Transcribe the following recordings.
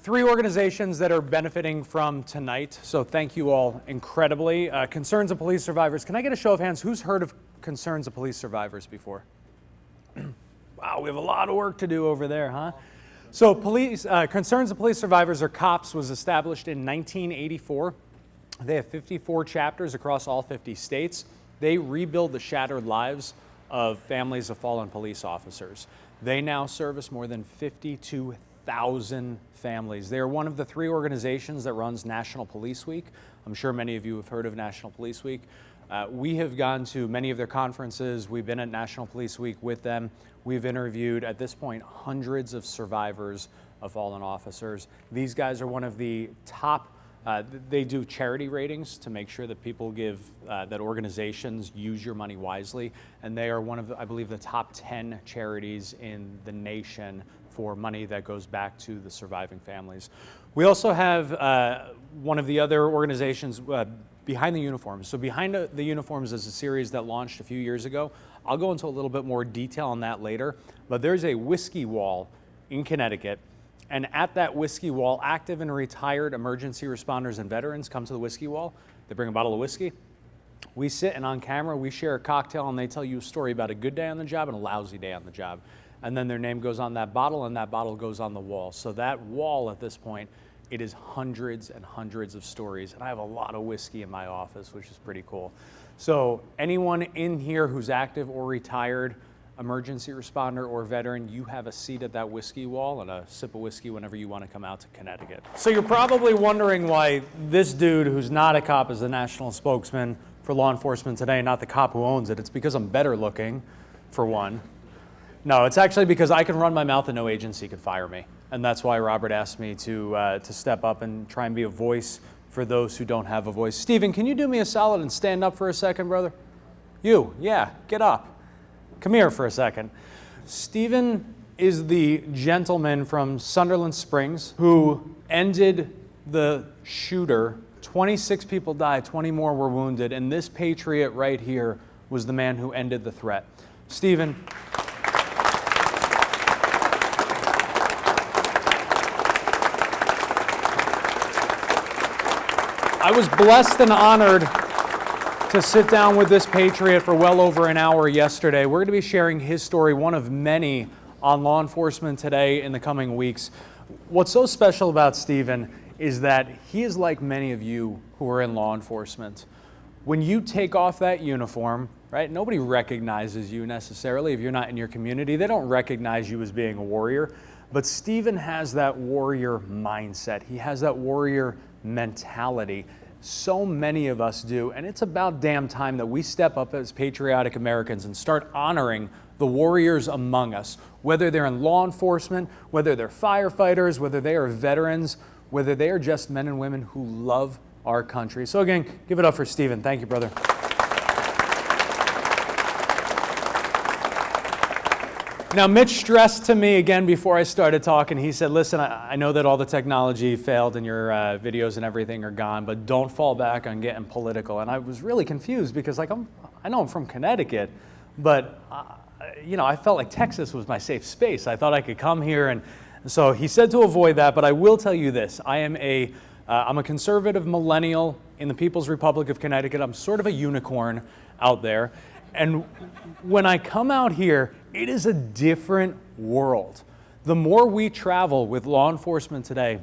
Three organizations that are benefiting from tonight, so thank you all incredibly. Concerns of Police Survivors. Can I get a show of hands? Who's heard of Concerns of Police Survivors before? Wow, we have a lot of work to do over there, huh? So Concerns of Police Survivors, or COPS, was established in 1984. They have 54 chapters across all 50 states. They rebuild the shattered lives of families of fallen police officers. They now service more than 52,000 families. They are one of the three organizations that runs National Police Week. I'm sure many of you have heard of National Police Week. We have gone to many of their conferences. We've been at National Police Week with them. We've interviewed, at this point, hundreds of survivors of fallen officers. These guys are one of the top, they do charity ratings to make sure that people give, that organizations use your money wisely. And they are one of, I believe, the top 10 charities in the nation for money that goes back to the surviving families. We also have one of the other organizations, Behind the Uniforms. So Behind the Uniforms is a series that launched a few years ago. I'll go into a little bit more detail on that later, but there's a whiskey wall in Connecticut, and at that whiskey wall, active and retired emergency responders and veterans come to the whiskey wall. They bring a bottle of whiskey. We sit, and on camera, we share a cocktail, and they tell you a story about a good day on the job and a lousy day on the job. And then their name goes on that bottle, and that bottle goes on the wall. So that wall at this point, it is hundreds and hundreds of stories. And I have a lot of whiskey in my office, which is pretty cool. So anyone in here who's active or retired, emergency responder or veteran, you have a seat at that whiskey wall and a sip of whiskey whenever you want to come out to Connecticut. So you're probably wondering why this dude who's not a cop is the national spokesman for law enforcement today, not the cop who owns it. It's because I'm better looking, for one. No, it's actually because I can run my mouth and no agency could fire me. And that's why Robert asked me to step up and try and be a voice for those who don't have a voice. Stephen, can you do me a solid and stand up for a second, brother? You, yeah, get up. Come here for a second. Stephen is the gentleman from Sunderland Springs who ended the shooter. 26 people died, 20 more were wounded, and this patriot right here was the man who ended the threat. Stephen. I was blessed and honored to sit down with this patriot for well over an hour yesterday. We're going to be sharing his story, one of many, on law enforcement today in the coming weeks. What's so special about Stephen is that he is like many of you who are in law enforcement. When you take off that uniform, right, nobody recognizes you necessarily if you're not in your community. They don't recognize you as being a warrior. But Stephen has that warrior mindset. He has that warrior mentality. So many of us do, and it's about damn time that we step up as patriotic Americans and start honoring the warriors among us, whether they're in law enforcement, whether they're firefighters, whether they are veterans, whether they are just men and women who love our country. So again, give it up for Stephen. Thank you, brother. Now, Mitch stressed to me again before I started talking, he said, listen, I know that all the technology failed and your videos and everything are gone, but don't fall back on getting political. And I was really confused because like I know I'm from Connecticut, but I felt like Texas was my safe space. I thought I could come here, and so he said to avoid that, but I will tell you this. I'm a conservative millennial in the People's Republic of Connecticut. I'm sort of a unicorn out there. And when I come out here, it is a different world. The more we travel with law enforcement today,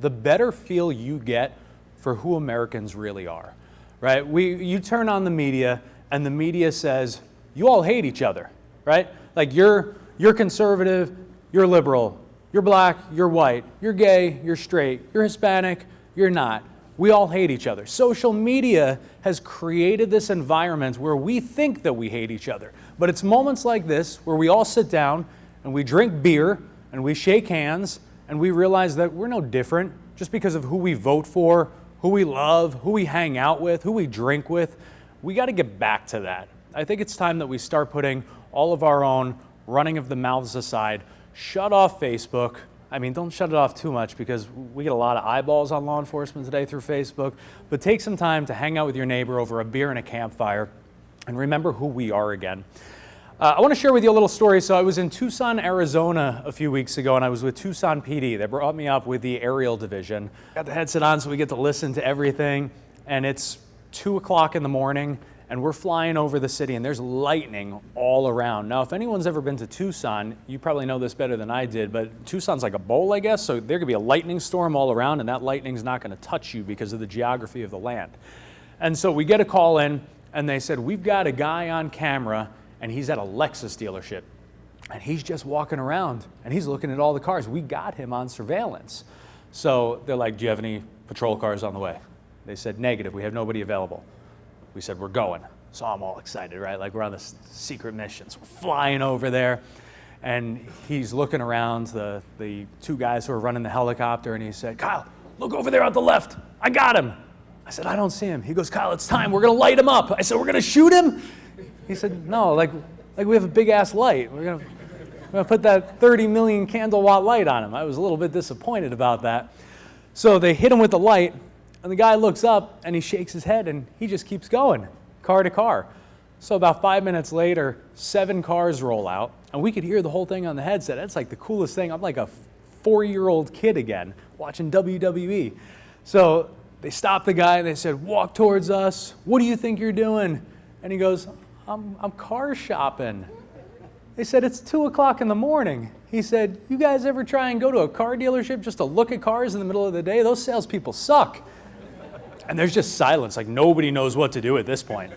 the better feel you get for who Americans really are, right? You turn on the media, and the media says, you all hate each other, right? Like you're conservative, you're liberal, you're black, you're white, you're gay, you're straight, you're Hispanic, you're not. We all hate each other. Social media has created this environment where we think that we hate each other. But it's moments like this where we all sit down and we drink beer and we shake hands and we realize that we're no different just because of who we vote for, who we love, who we hang out with, who we drink with. We got to get back to that. I think it's time that we start putting all of our own running of the mouths aside. Shut off Facebook. I mean, don't shut it off too much because we get a lot of eyeballs on law enforcement today through Facebook, but take some time to hang out with your neighbor over a beer and a campfire and remember who we are again. I want to share with you a little story. So I was in Tucson, Arizona a few weeks ago, and I was with Tucson PD. They brought me up with the aerial division. Got the headset on so we get to listen to everything, and it's 2 o'clock in the morning, and we're flying over the city, and there's lightning all around. Now, if anyone's ever been to Tucson, you probably know this better than I did, but Tucson's like a bowl, I guess, so there could be a lightning storm all around, and that lightning's not going to touch you because of the geography of the land. And so we get a call in, and they said, we've got a guy on camera, and he's at a Lexus dealership, and he's just walking around, and he's looking at all the cars. We got him on surveillance. So they're like, do you have any patrol cars on the way? They said, negative, we have nobody available. We said, we're going. So I'm all excited, right? Like we're on this secret mission. So we're flying over there, and he's looking around, the two guys who are running the helicopter, and he said, Kyle, look over there on the left. I got him. I said, I don't see him. He goes, Kyle, it's time. We're going to light him up. I said, we're going to shoot him? He said, no, like we have a big ass light. We're gonna put that 30 million candle watt light on him. I was a little bit disappointed about that. So they hit him with the light, and the guy looks up and he shakes his head and he just keeps going, car to car. So about 5 minutes later, 7 cars roll out, and we could hear the whole thing on the headset. That's like the coolest thing. I'm like a 4-year-old kid again watching WWE. So they stopped the guy and they said, walk towards us. What do you think you're doing? And he goes, I'm car shopping. They said, it's 2 o'clock in the morning. He said, you guys ever try and go to a car dealership just to look at cars in the middle of the day? Those salespeople suck. And there's just silence, like nobody knows what to do at this point.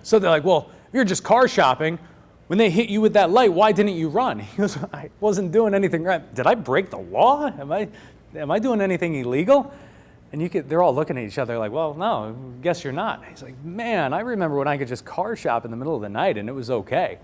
So they're like, well, if you're just car shopping, when they hit you with that light, why didn't you run? He goes, I wasn't doing anything right. Did I break the law? Am I doing anything illegal? And they're all looking at each other like, well, no, guess you're not. He's like, man, I remember when I could just car shop in the middle of the night and it was okay.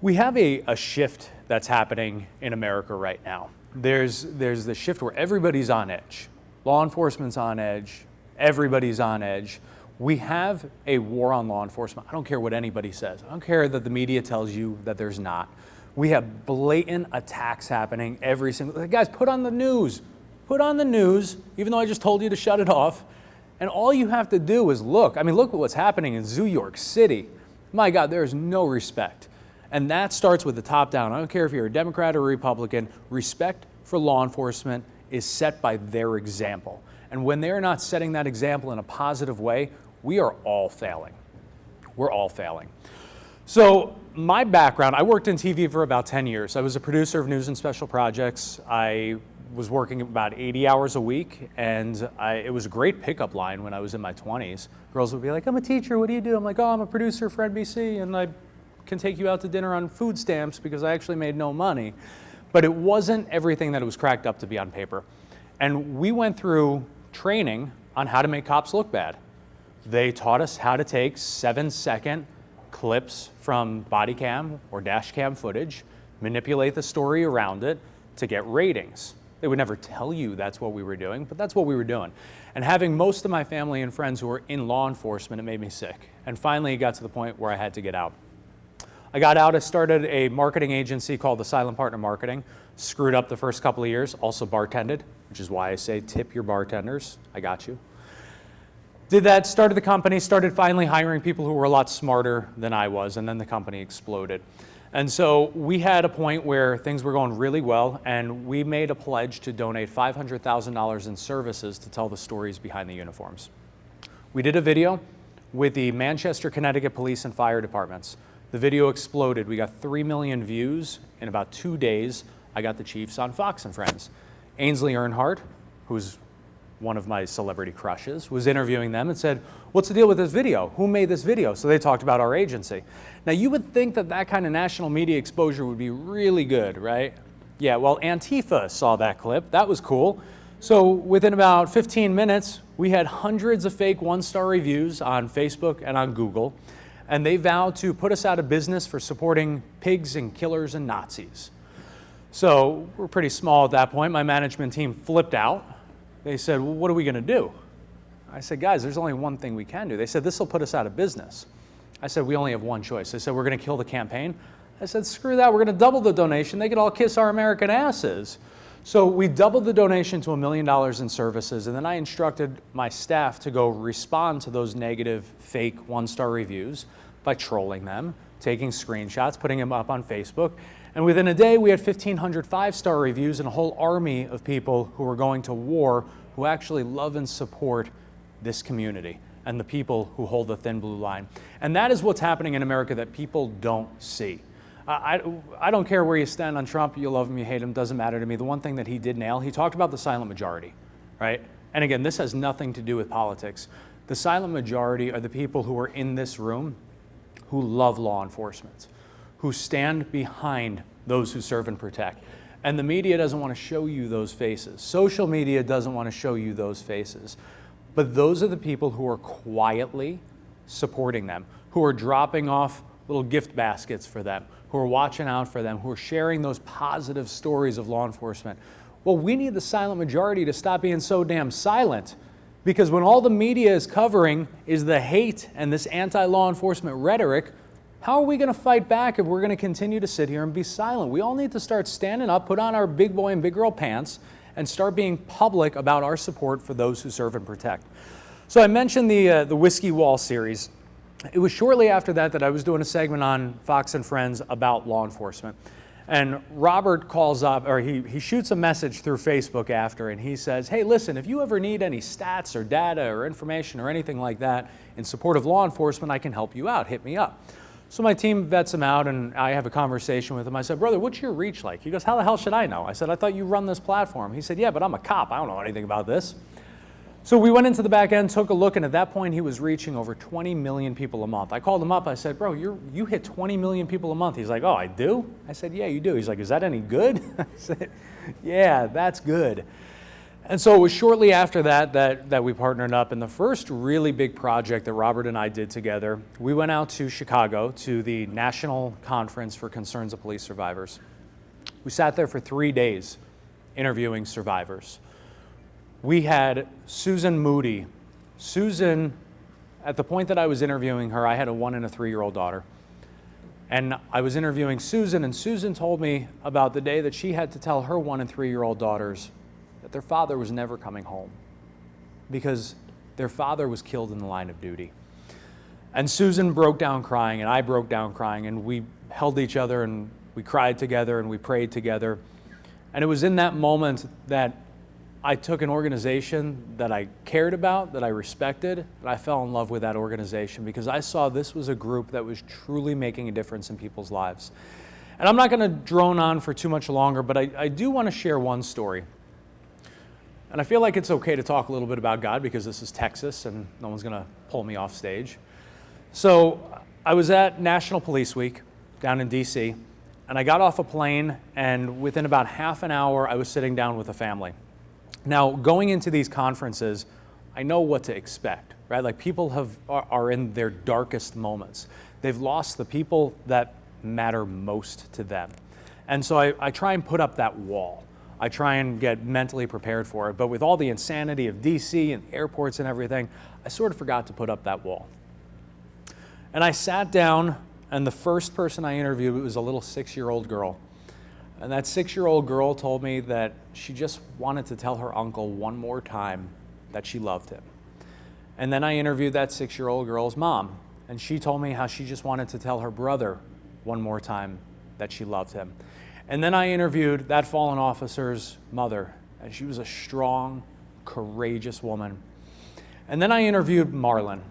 We have a shift that's happening in America right now. There's the shift where everybody's on edge. Law enforcement's on edge. Everybody's on edge. We have a war on law enforcement. I don't care what anybody says. I don't care that the media tells you that there's not. We have blatant attacks happening every single, guys, put on the news. Put on the news, even though I just told you to shut it off, and all you have to do is look. I mean, look at what's happening in New York City. My God, there is no respect. And that starts with the top down. I don't care if you're a Democrat or a Republican, respect for law enforcement is set by their example. And when they're not setting that example in a positive way, we are all failing. We're all failing. So my background, I worked in TV for about 10 years. I was a producer of news and special projects. I was working about 80 hours a week, and it was a great pickup line when I was in my 20s. Girls would be like, I'm a teacher, what do you do? I'm like, oh, I'm a producer for NBC, and I can take you out to dinner on food stamps because I actually made no money. But it wasn't everything that it was cracked up to be on paper. And we went through training on how to make cops look bad. They taught us how to take 7-second clips from body cam or dash cam footage, manipulate the story around it to get ratings. They would never tell you that's what we were doing, but that's what we were doing. And having most of my family and friends who were in law enforcement, it made me sick. And finally, it got to the point where I had to get out. I got out, I started a marketing agency called the Silent Partner Marketing. Screwed up the first couple of years, also bartended, which is why I say tip your bartenders. I got you. Did that, started the company, started finally hiring people who were a lot smarter than I was, and then the company exploded. And so we had a point where things were going really well, and we made a pledge to donate $500,000 in services to tell the stories behind the uniforms. We did a video with the Manchester, Connecticut Police and Fire Departments. The video exploded. We got 3 million views in about 2 days. I got the Chiefs on Fox and Friends. Ainsley Earnhardt, who's one of my celebrity crushes, was interviewing them and said, what's the deal with this video? Who made this video? So they talked about our agency. Now you would think that that kind of national media exposure would be really good, right? Yeah, well, Antifa saw that clip. That was cool. So within about 15 minutes, we had hundreds of fake 1-star reviews on Facebook and on Google, and they vowed to put us out of business for supporting pigs and killers and Nazis. So we're pretty small at that point. My management team flipped out. They said, well, what are we going to do? I said, guys, there's only one thing we can do. They said, this will put us out of business. I said, we only have one choice. They said, we're going to kill the campaign. I said, screw that. We're going to double the donation. They could all kiss our American asses. So we doubled the donation to $1 million in services, and then I instructed my staff to go respond to those negative, fake 1-star reviews by trolling them, taking screenshots, putting them up on Facebook. And within a day, we had 1,500 five-star reviews and a whole army of people who were going to war who actually love and support this community and the people who hold the thin blue line. And that is what's happening in America that people don't see. I don't care where you stand on Trump. You love him, you hate him, doesn't matter to me. The one thing that he did nail, he talked about the silent majority, right? And again, this has nothing to do with politics. The silent majority are the people who are in this room who love law enforcement, who stand behind those who serve and protect. And the media doesn't want to show you those faces. Social media doesn't want to show you those faces. But those are the people who are quietly supporting them, who are dropping off little gift baskets for them, who are watching out for them, who are sharing those positive stories of law enforcement. Well, we need the silent majority to stop being so damn silent, because when all the media is covering is the hate and this anti-law enforcement rhetoric, how are we going to fight back if we're going to continue to sit here and be silent? We all need to start standing up, put on our big boy and big girl pants, and start being public about our support for those who serve and protect. So I mentioned the Whiskey Wall series. It was shortly after that I was doing a segment on Fox and Friends about law enforcement. And Robert calls up, or he shoots a message through Facebook after, and he says, hey, listen, if you ever need any stats or data or information or anything like that in support of law enforcement, I can help you out. Hit me up. So my team vets him out, and I have a conversation with him. I said, brother, what's your reach like? He goes, how the hell should I know? I said, I thought you run this platform. He said, yeah, but I'm a cop. I don't know anything about this. So we went into the back end, took a look, and at that point, he was reaching over 20 million people a month. I called him up. I said, bro, you hit 20 million people a month. He's like, oh, I do? I said, yeah, you do. He's like, is that any good? I said, yeah, that's good. And so it was shortly after that we partnered up. And the first really big project that Robert and I did together, we went out to Chicago to the National Conference for Concerns of Police Survivors. We sat there for 3 days interviewing survivors. We had Susan Moody. Susan, at the point that I was interviewing her, I had a 1 and a 3-year-old daughter. And I was interviewing Susan, and Susan told me about the day that she had to tell her 1 and 3-year-old daughters that their father was never coming home because their father was killed in the line of duty. And Susan broke down crying, and I broke down crying, and we held each other, and we cried together, and we prayed together. And it was in that moment that I took an organization that I cared about, that I respected, and I fell in love with that organization because I saw this was a group that was truly making a difference in people's lives. And I'm not going to drone on for too much longer, but I do want to share one story. And I feel like it's okay to talk a little bit about God because this is Texas and no one's going to pull me off stage. So I was at National Police Week down in DC, and I got off a plane, and within about half an hour, I was sitting down with a family. Now, going into these conferences, I know what to expect, right? Like people are in their darkest moments. They've lost the people that matter most to them. And so I try and put up that wall. I try and get mentally prepared for it. But with all the insanity of DC and airports and everything, I sort of forgot to put up that wall. And I sat down, and the first person I interviewed was a little 6-year-old girl. And that 6-year-old girl told me that she just wanted to tell her uncle one more time that she loved him. And then I interviewed that 6-year-old girl's mom, and she told me how she just wanted to tell her brother one more time that she loved him. And then I interviewed that fallen officer's mother, and she was a strong, courageous woman. And then I interviewed Marlon.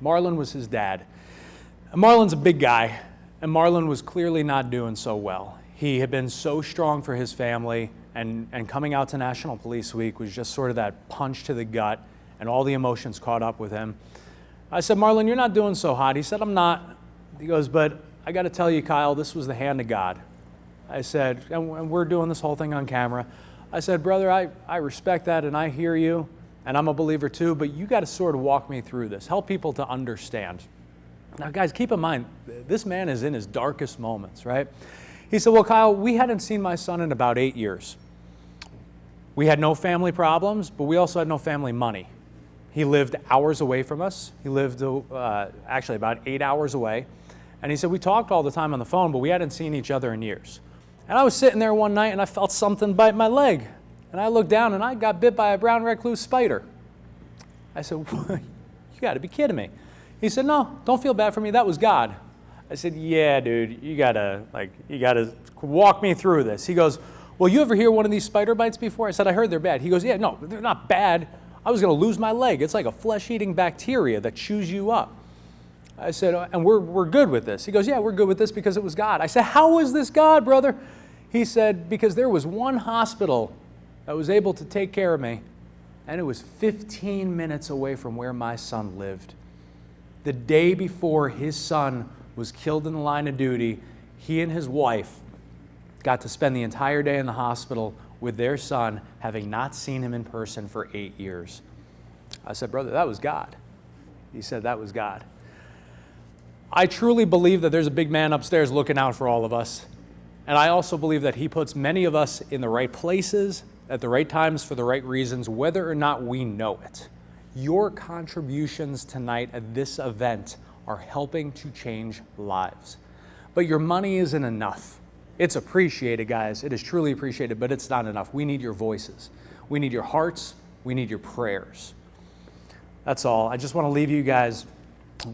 Marlon was his dad. And Marlon's a big guy, and Marlon was clearly not doing so well. He had been so strong for his family, and coming out to National Police Week was just sort of that punch to the gut, and all the emotions caught up with him. I said, Marlon, you're not doing so hot. He said, I'm not. He goes, but I got to tell you, Kyle, this was the hand of God. I said, and we're doing this whole thing on camera. I said, brother, I respect that, and I hear you, and I'm a believer too, but you got to sort of walk me through this. Help people to understand. Now, guys, keep in mind, this man is in his darkest moments, right? He said, well, Kyle, we hadn't seen my son in about 8 years. We had no family problems, but we also had no family money. He lived hours away from us. He lived actually about 8 hours away. And he said, we talked all the time on the phone, but we hadn't seen each other in years. And I was sitting there one night, and I felt something bite my leg. And I looked down, and I got bit by a brown recluse spider. I said, you got to be kidding me. He said, no, don't feel bad for me. That was God. I said, yeah, dude, you gotta walk me through this. He goes, well, you ever hear one of these spider bites before? I said, I heard they're bad. He goes, yeah, no, they're not bad. I was gonna lose my leg. It's like a flesh-eating bacteria that chews you up. I said, and we're good with this. He goes, yeah, we're good with this because it was God. I said, how was this God, brother? He said, because there was one hospital that was able to take care of me, and it was 15 minutes away from where my son lived. The day before his son was killed in the line of duty, he and his wife got to spend the entire day in the hospital with their son, having not seen him in person for 8 years. I said, brother, that was God. He said, that was God. I truly believe that there's a big man upstairs looking out for all of us. And I also believe that he puts many of us in the right places, at the right times, for the right reasons, whether or not we know it. Your contributions tonight at this event are helping to change lives. But your money isn't enough. It's appreciated, guys. It is truly appreciated, but it's not enough. We need your voices. We need your hearts. We need your prayers. That's all. I just want to leave you guys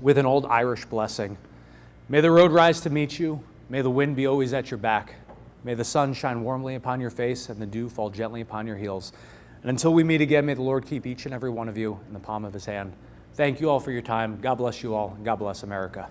with an old Irish blessing. May the road rise to meet you. May the wind be always at your back. May the sun shine warmly upon your face and the dew fall gently upon your heels. And until we meet again, may the Lord keep each and every one of you in the palm of his hand. Thank you all for your time. God bless you all, and God bless America.